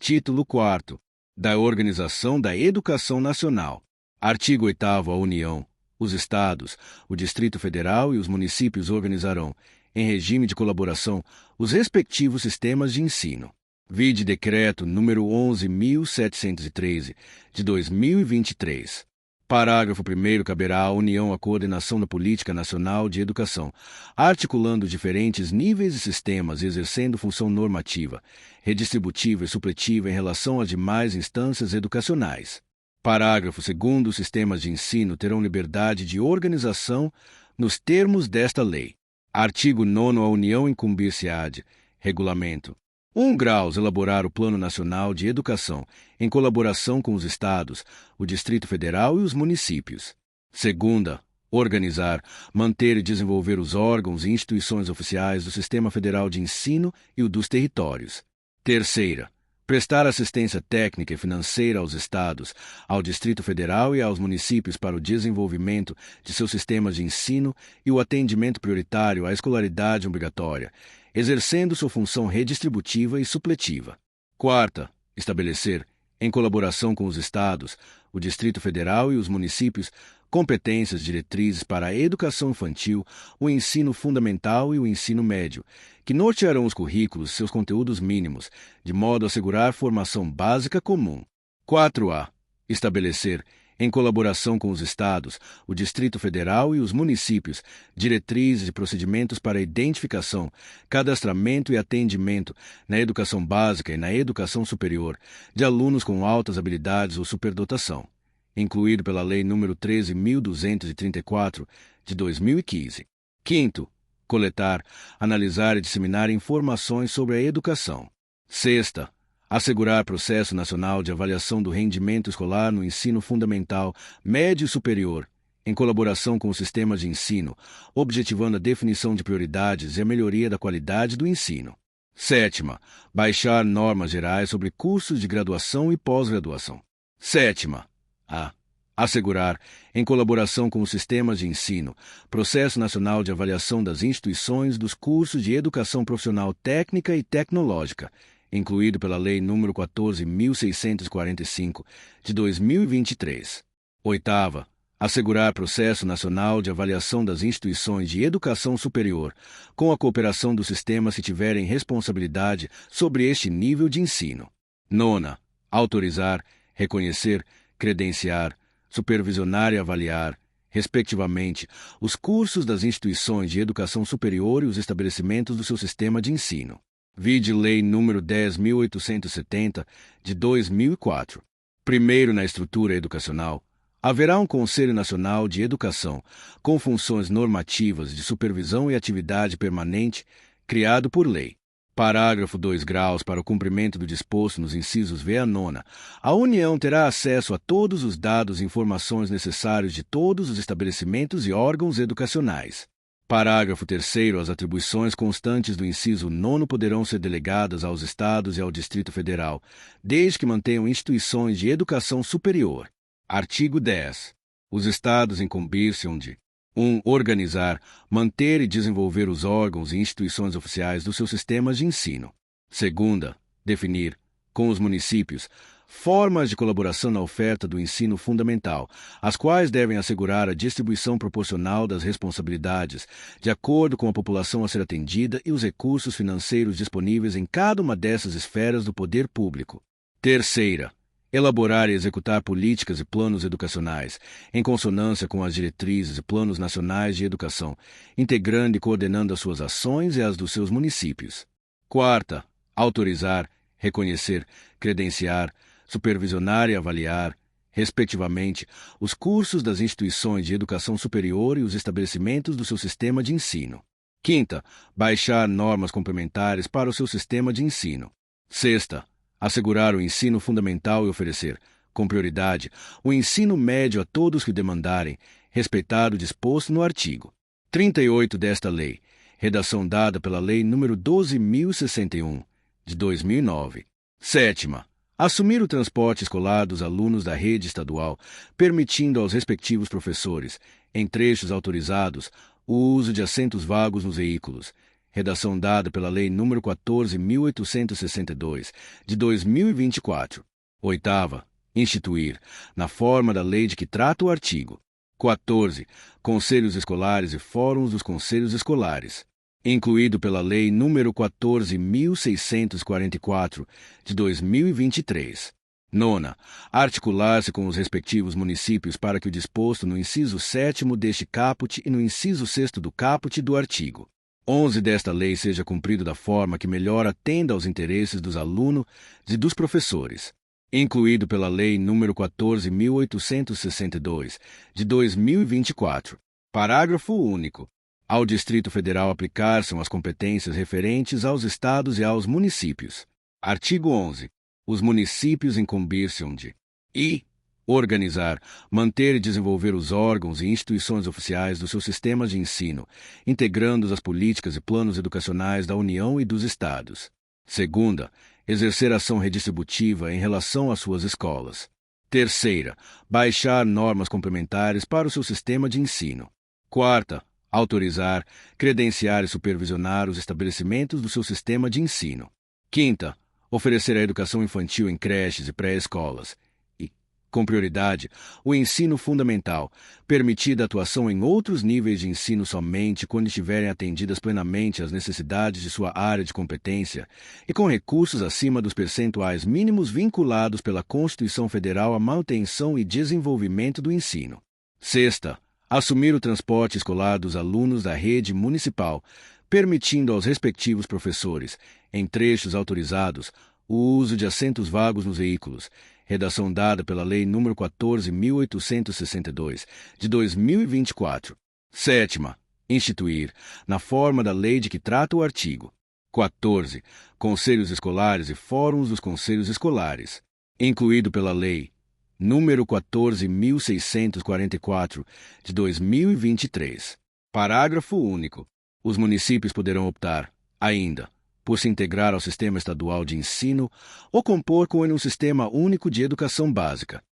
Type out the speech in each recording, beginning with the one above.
Título 4 da Organização da Educação Nacional. Artigo 8º. A União, os Estados, o Distrito Federal e os municípios organizarão, em regime de colaboração, os respectivos sistemas de ensino. Vide Decreto número 11.713, de 2023. Parágrafo 1º. Caberá à União a coordenação da política nacional de educação, articulando diferentes níveis e sistemas e exercendo função normativa, redistributiva e supletiva em relação às demais instâncias educacionais. Parágrafo 2º. Os sistemas de ensino terão liberdade de organização nos termos desta lei. Artigo 9º. A União incumbir-se-á de regulamento. 1 graus elaborar o Plano Nacional de Educação, em colaboração com os Estados, o Distrito Federal e os municípios. 2ª. Organizar, manter e desenvolver os órgãos e instituições oficiais do Sistema Federal de Ensino e o dos territórios. 3ª. Prestar assistência técnica e financeira aos Estados, ao Distrito Federal e aos municípios para o desenvolvimento de seus sistemas de ensino e o atendimento prioritário à escolaridade obrigatória, exercendo sua função redistributiva e supletiva. 4ª. Estabelecer, em colaboração com os Estados, o Distrito Federal e os municípios, competências diretrizes para a educação infantil, o ensino fundamental e o ensino médio, que nortearão os currículos e seus conteúdos mínimos, de modo a assegurar formação básica comum. 4A. Estabelecer, em colaboração com os Estados, o Distrito Federal e os municípios, diretrizes e procedimentos para a identificação, cadastramento e atendimento, na educação básica e na educação superior, de alunos com altas habilidades ou superdotação, incluído pela Lei nº 13.234, de 2015. 5º. Coletar, analisar e disseminar informações sobre a educação. 6ª. Assegurar processo nacional de avaliação do rendimento escolar no ensino fundamental, médio e superior, em colaboração com os sistemas de ensino, objetivando a definição de prioridades e a melhoria da qualidade do ensino. 7ª. Baixar normas gerais sobre cursos de graduação e pós-graduação. 7ª. Assegurar, em colaboração com os sistemas de ensino, processo nacional de avaliação das instituições dos cursos de educação profissional técnica e tecnológica, incluído pela Lei nº 14.645, de 2023. 8ª. Assegurar processo nacional de avaliação das instituições de educação superior, com a cooperação dos sistemas que tiverem responsabilidade sobre este nível de ensino. 9ª. Autorizar, reconhecer, credenciar, supervisionar e avaliar, respectivamente, os cursos das instituições de educação superior e os estabelecimentos do seu sistema de ensino. Vide Lei nº 10.870, de 2004. Primeiro, na estrutura educacional, haverá um Conselho Nacional de Educação, com funções normativas de supervisão e atividade permanente, criado por lei. Parágrafo 2 graus. Para o cumprimento do disposto nos incisos V a 9ª, a União terá acesso a todos os dados e informações necessários de todos os estabelecimentos e órgãos educacionais. Parágrafo 3º. As atribuições constantes do inciso 9º poderão ser delegadas aos Estados e ao Distrito Federal, desde que mantenham instituições de educação superior. Artigo 10. Os Estados incumbir-se-ão de 1. Organizar, manter e desenvolver os órgãos e instituições oficiais dos seus sistemas de ensino. 2. Definir, com os municípios, formas de colaboração na oferta do ensino fundamental, as quais devem assegurar a distribuição proporcional das responsabilidades, de acordo com a população a ser atendida e os recursos financeiros disponíveis em cada uma dessas esferas do poder público. 3. Elaborar e executar políticas e planos educacionais, em consonância com as diretrizes e planos nacionais de educação, integrando e coordenando as suas ações e as dos seus municípios. 4. Autorizar, reconhecer, credenciar, supervisionar e avaliar, respectivamente, os cursos das instituições de educação superior e os estabelecimentos do seu sistema de ensino. 5. Baixar normas complementares para o seu sistema de ensino. 6. Assegurar o ensino fundamental e oferecer, com prioridade, o ensino médio a todos que demandarem, respeitado o disposto no artigo 38 desta lei, redação dada pela Lei nº 12.061, de 2009. 7. Assumir o transporte escolar dos alunos da rede estadual, permitindo aos respectivos professores, em trechos autorizados, o uso de assentos vagos nos veículos, Redação dada pela Lei nº 14.862, de 2024. Oitava, instituir, na forma da lei de que trata o artigo. 14. Conselhos escolares e fóruns dos conselhos escolares. Incluído pela Lei nº 14.644, de 2023. Nona, articular-se com os respectivos municípios para que o disposto no inciso 7º deste caput e no inciso 6º do caput do artigo 11 desta lei seja cumprido da forma que melhor atenda aos interesses dos alunos e dos professores. Incluído pela Lei nº 14.862, de 2024. Parágrafo único. Ao Distrito Federal aplicar-se as competências referentes aos estados e aos municípios. Artigo 11. Os municípios incumbir-se-ão de i. Organizar, manter e desenvolver os órgãos e instituições oficiais dos seus sistemas de ensino, integrando-os às políticas e planos educacionais da União e dos Estados. Segunda, exercer ação redistributiva em relação às suas escolas. Terceira, baixar normas complementares para o seu sistema de ensino. Quarta, autorizar, credenciar e supervisionar os estabelecimentos do seu sistema de ensino. Quinta, oferecer a educação infantil em creches e pré-escolas. E, com prioridade, o ensino fundamental, permitida a atuação em outros níveis de ensino somente quando estiverem atendidas plenamente as necessidades de sua área de competência e com recursos acima dos percentuais mínimos vinculados pela Constituição Federal à manutenção e desenvolvimento do ensino. Sexta, assumir o transporte escolar dos alunos da rede municipal, permitindo aos respectivos professores, em trechos autorizados, o uso de assentos vagos nos veículos. Redação dada pela Lei nº 14.862, de 2024. Sétima, instituir, na forma da lei de que trata o artigo 14, conselhos escolares e fóruns dos conselhos escolares. Incluído pela Lei número 14.644, de 2023. Parágrafo único. Os municípios poderão optar, ainda, por se integrar ao Sistema Estadual de Ensino ou compor com ele um Sistema Único de Educação Básica.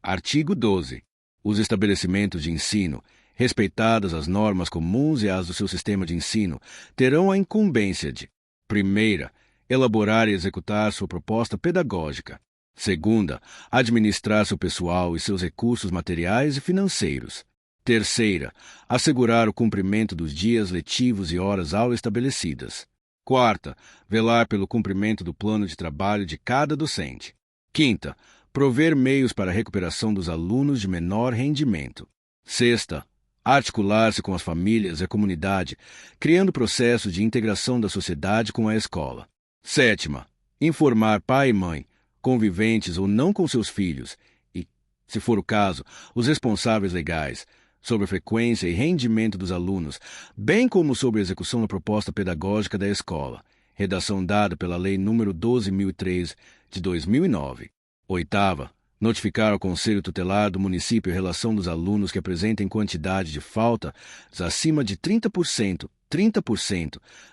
Artigo 12. Os estabelecimentos de ensino, respeitadas as normas comuns e as do seu sistema de ensino, terão a incumbência de: primeira, elaborar e executar sua proposta pedagógica. Segunda, administrar seu pessoal e seus recursos materiais e financeiros. Terceira, assegurar o cumprimento dos dias letivos e horas-aula estabelecidas. Quarta, velar pelo cumprimento do plano de trabalho de cada docente. Quinta, prover meios para a recuperação dos alunos de menor rendimento. Sexta, articular-se com as famílias e a comunidade, criando processos de integração da sociedade com a escola. Sétima, informar pai e mãe, conviventes ou não com seus filhos, e, se for o caso, os responsáveis legais, sobre a frequência e rendimento dos alunos, bem como sobre a execução da proposta pedagógica da escola. Redação dada pela Lei nº 12.003, de 2009. Oitava, notificar ao Conselho Tutelar do município a relação dos alunos que apresentem quantidade de faltas acima de 30%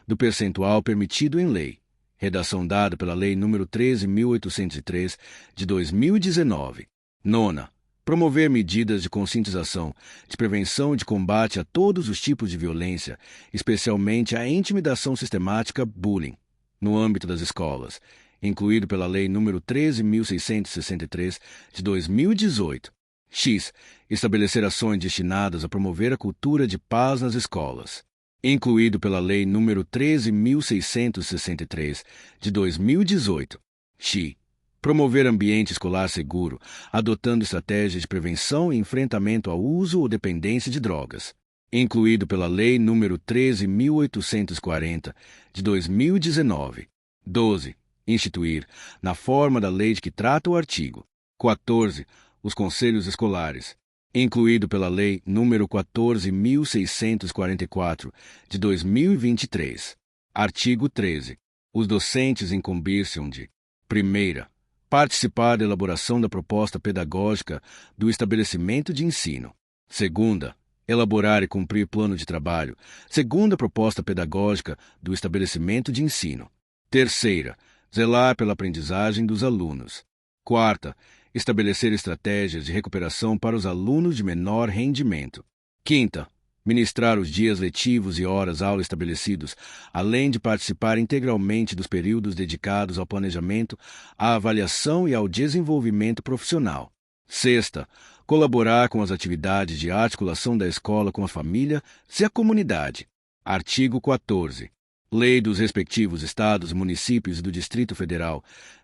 do percentual permitido em lei. Redação dada pela Lei nº 13.803, de 2019. Nona, promover medidas de conscientização, de prevenção e de combate a todos os tipos de violência, especialmente a intimidação sistemática, bullying, no âmbito das escolas, incluído pela Lei nº 13.663, de 2018. X. Estabelecer ações destinadas a promover a cultura de paz nas escolas, incluído pela Lei nº 13.663, de 2018. X. Promover ambiente escolar seguro, adotando estratégias de prevenção e enfrentamento ao uso ou dependência de drogas, incluído pela Lei nº 13.840, de 2019. 12. Instituir, na forma da lei de que trata o artigo 14, os conselhos escolares, incluído pela Lei nº 14.644, de 2023. Artigo 13. Os docentes incumbir-se-ão de: primeira, participar da elaboração da proposta pedagógica do estabelecimento de ensino. Segunda, elaborar e cumprir plano de trabalho, segundo a proposta pedagógica do estabelecimento de ensino. Terceira, zelar pela aprendizagem dos alunos. Quarta, estabelecer estratégias de recuperação para os alunos de menor rendimento. Quinta, ministrar os dias letivos e horas-aula estabelecidos, além de participar integralmente dos períodos dedicados ao planejamento, à avaliação e ao desenvolvimento profissional. Sexta, colaborar com as atividades de articulação da escola com a família e a comunidade. Artigo 14. Lei dos respectivos estados, municípios e do Distrito Federal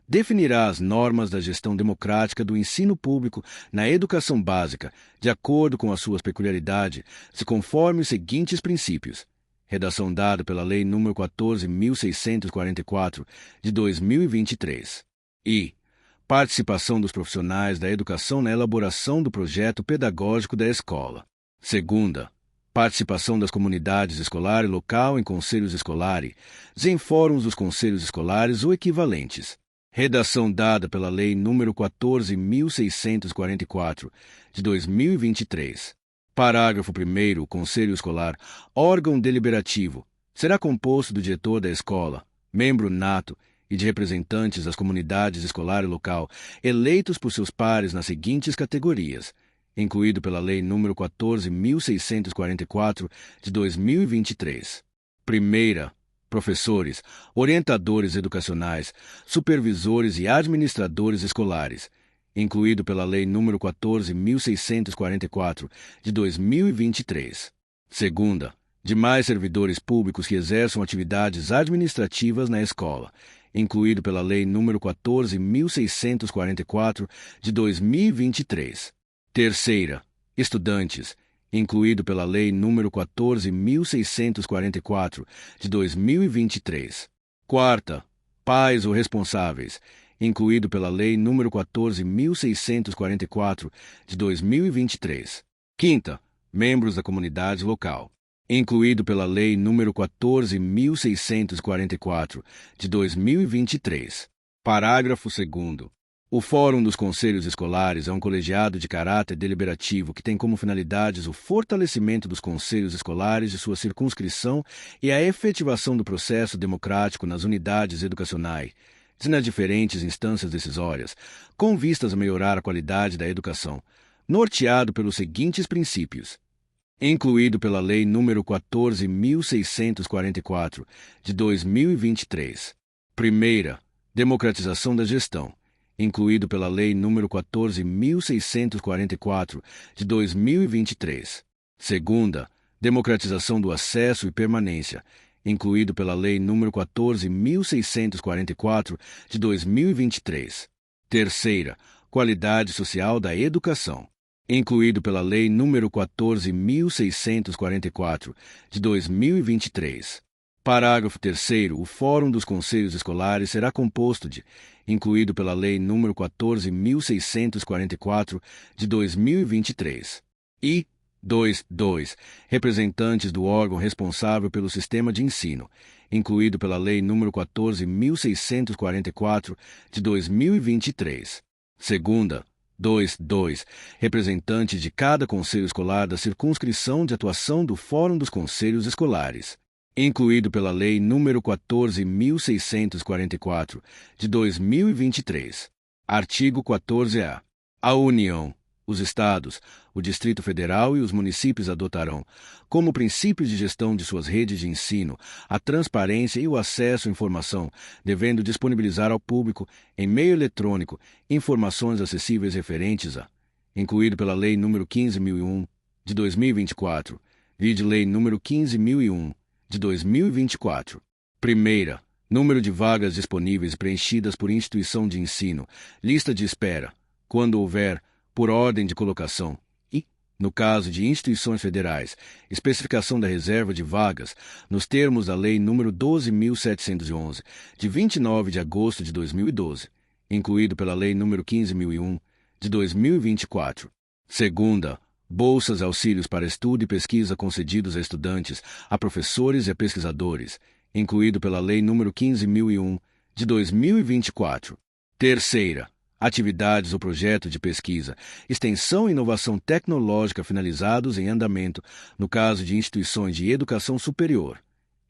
definirá as normas da gestão democrática do ensino público na educação básica, de acordo com as suas peculiaridades, se conforme os seguintes princípios. Redação dada pela Lei nº 14.644, de 2023. E participação dos profissionais da educação na elaboração do projeto pedagógico da escola. Segunda, participação das comunidades escolar e local em conselhos escolares, em fóruns dos conselhos escolares ou equivalentes. Redação dada pela Lei nº 14.644, de 2023. Parágrafo 1º. O Conselho Escolar, órgão deliberativo, será composto do diretor da escola, membro nato, e de representantes das comunidades escolar e local, eleitos por seus pares nas seguintes categorias, incluído pela Lei nº 14.644, de 2023. Primeira, professores, orientadores educacionais, supervisores e administradores escolares, incluído pela Lei nº 14.644, de 2023. Segunda, demais servidores públicos que exerçam atividades administrativas na escola, incluído pela Lei nº 14.644, de 2023. Terceira, estudantes, incluído pela Lei nº 14.644, de 2023. Quarta, pais ou responsáveis, incluído pela Lei nº 14.644, de 2023. Quinta, membros da comunidade local, incluído pela Lei nº 14.644, de 2023. Parágrafo 2º. O Fórum dos Conselhos Escolares é um colegiado de caráter deliberativo que tem como finalidades o fortalecimento dos conselhos escolares de sua circunscrição e a efetivação do processo democrático nas unidades educacionais e nas diferentes instâncias decisórias, com vistas a melhorar a qualidade da educação, norteado pelos seguintes princípios. Incluído pela Lei nº 14.644, de 2023. Primeira, democratização da gestão, incluído pela Lei nº 14.644, de 2023. Segunda, democratização do acesso e permanência, incluído pela Lei nº 14.644, de 2023. Terceira, qualidade social da educação, incluído pela Lei nº 14.644, de 2023. Parágrafo 3º. O Fórum dos Conselhos Escolares será composto de, incluído pela Lei nº 14.644, de 2023. E 2. Representantes do órgão responsável pelo sistema de ensino, incluído pela Lei nº 14.644, de 2023. Segunda, 2. Representantes de cada conselho escolar da circunscrição de atuação do Fórum dos Conselhos Escolares, incluído pela Lei nº 14.644, de 2023. Artigo 14-A. A União, os Estados, o Distrito Federal e os municípios adotarão, como princípios de gestão de suas redes de ensino, a transparência e o acesso à informação, devendo disponibilizar ao público, em meio eletrônico, informações acessíveis referentes a, incluído pela Lei nº 15.001, de 2024, vide Lei nº 15.001, de 2024. Primeira, número de vagas disponíveis preenchidas por instituição de ensino, lista de espera, quando houver, por ordem de colocação, e, no caso de instituições federais, especificação da reserva de vagas, nos termos da Lei nº 12.711, de 29 de agosto de 2012, incluído pela Lei nº 15.001, de 2024. Segunda, bolsas e auxílios para estudo e pesquisa concedidos a estudantes, a professores e a pesquisadores, incluído pela Lei nº 15.001, de 2024. Terceira, atividades ou projeto de pesquisa, extensão e inovação tecnológica finalizados em andamento, no caso de instituições de educação superior,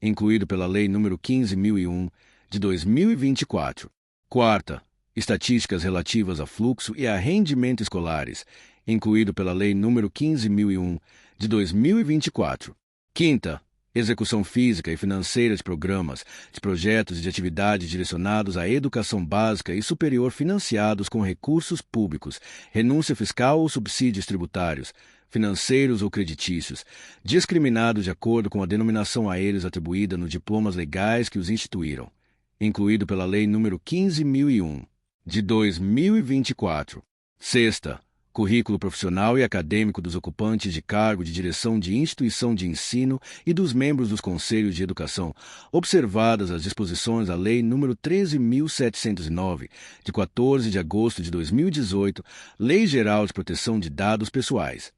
incluído pela Lei nº 15.001, de 2024. Quarta, estatísticas relativas a fluxo e a rendimento escolares, incluído pela Lei nº 15.001, de 2024. Quinta, execução física e financeira de programas, de projetos e de atividades direcionados à educação básica e superior financiados com recursos públicos, renúncia fiscal ou subsídios tributários, financeiros ou creditícios, discriminados de acordo com a denominação a eles atribuída nos diplomas legais que os instituíram, incluído pela Lei nº 15.001, de 2024. Sexta, currículo profissional e acadêmico dos ocupantes de cargo de direção de instituição de ensino e dos membros dos conselhos de educação, observadas as disposições da Lei nº 13.709, de 14 de agosto de 2018, Lei Geral de Proteção de Dados Pessoais,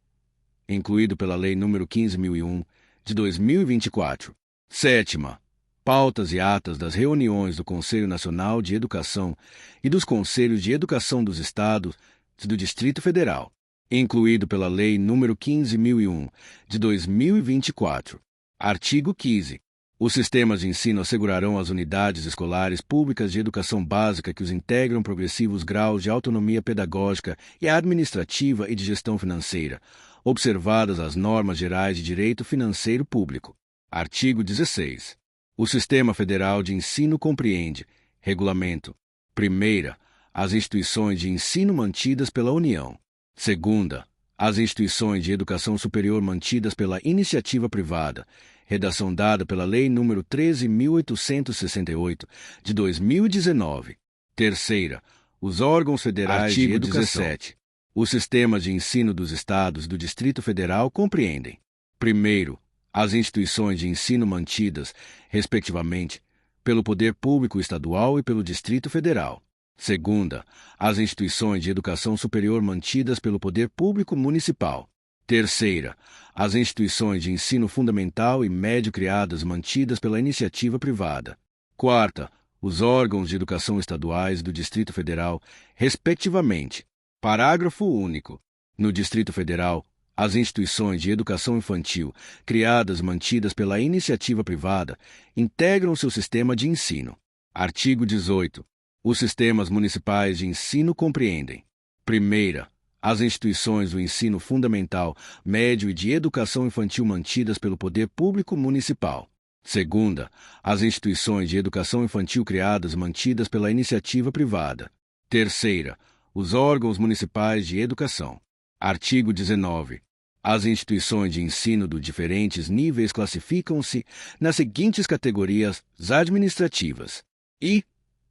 incluído pela Lei nº 15.001, de 2024. Sétima, pautas e atas das reuniões do Conselho Nacional de Educação e dos Conselhos de Educação dos Estados e do Distrito Federal, incluído pela Lei nº 15.001, de 2024. Artigo 15. Os sistemas de ensino assegurarão às unidades escolares públicas de educação básica que os integram progressivos graus de autonomia pedagógica e administrativa e de gestão financeira, observadas as normas gerais de direito financeiro público. Artigo 16. O Sistema Federal de Ensino compreende: regulamento. Primeira, as instituições de ensino mantidas pela União. Segunda, as instituições de educação superior mantidas pela iniciativa privada. Redação dada pela Lei nº 13.868, de 2019. Terceira, os órgãos federais de educação. 17. Os sistemas de ensino dos estados e do Distrito Federal compreendem: primeiro, as instituições de ensino mantidas, respectivamente, pelo Poder Público Estadual e pelo Distrito Federal. Segunda, as instituições de educação superior mantidas pelo Poder Público Municipal. Terceira, as instituições de ensino fundamental e médio criadas mantidas pela iniciativa privada. Quarta, os órgãos de educação estaduais do Distrito Federal, respectivamente. Parágrafo único. No Distrito Federal, as instituições de educação infantil, criadas e mantidas pela iniciativa privada, integram seu sistema de ensino. Artigo 18. Os sistemas municipais de ensino compreendem: primeira, as instituições do ensino fundamental, médio e de educação infantil mantidas pelo Poder Público Municipal. Segunda, as instituições de educação infantil criadas e mantidas pela iniciativa privada. Terceira, os órgãos municipais de educação. Artigo 19. As instituições de ensino de diferentes níveis classificam-se nas seguintes categorias administrativas e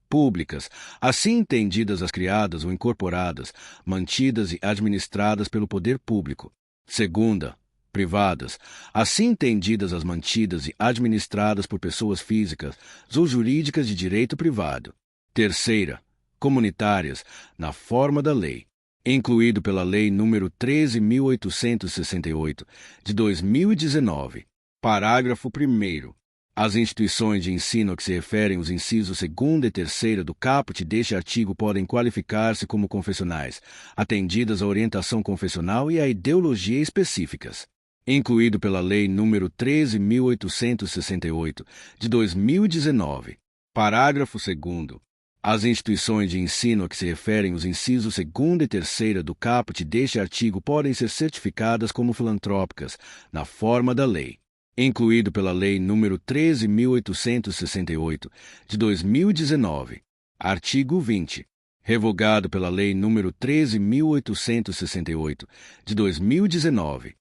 públicas, assim entendidas as criadas ou incorporadas, mantidas e administradas pelo poder público. Segunda, privadas, assim entendidas as mantidas e administradas por pessoas físicas ou jurídicas de direito privado. Terceira, comunitárias, na forma da lei, incluído pela Lei nº 13.868, de 2019. Parágrafo 1º. As instituições de ensino a que se referem os incisos 2º e 3º do caput deste artigo podem qualificar-se como confessionais, atendidas à orientação confessional e à ideologia específicas, incluído pela Lei nº 13.868, de 2019. Parágrafo 2º. As instituições de ensino a que se referem os incisos 2º e 3º do caput deste artigo podem ser certificadas como filantrópicas, na forma da lei, incluído pela Lei nº 13.868, de 2019. Artigo 20. Revogado pela Lei nº 13.868, de 2019.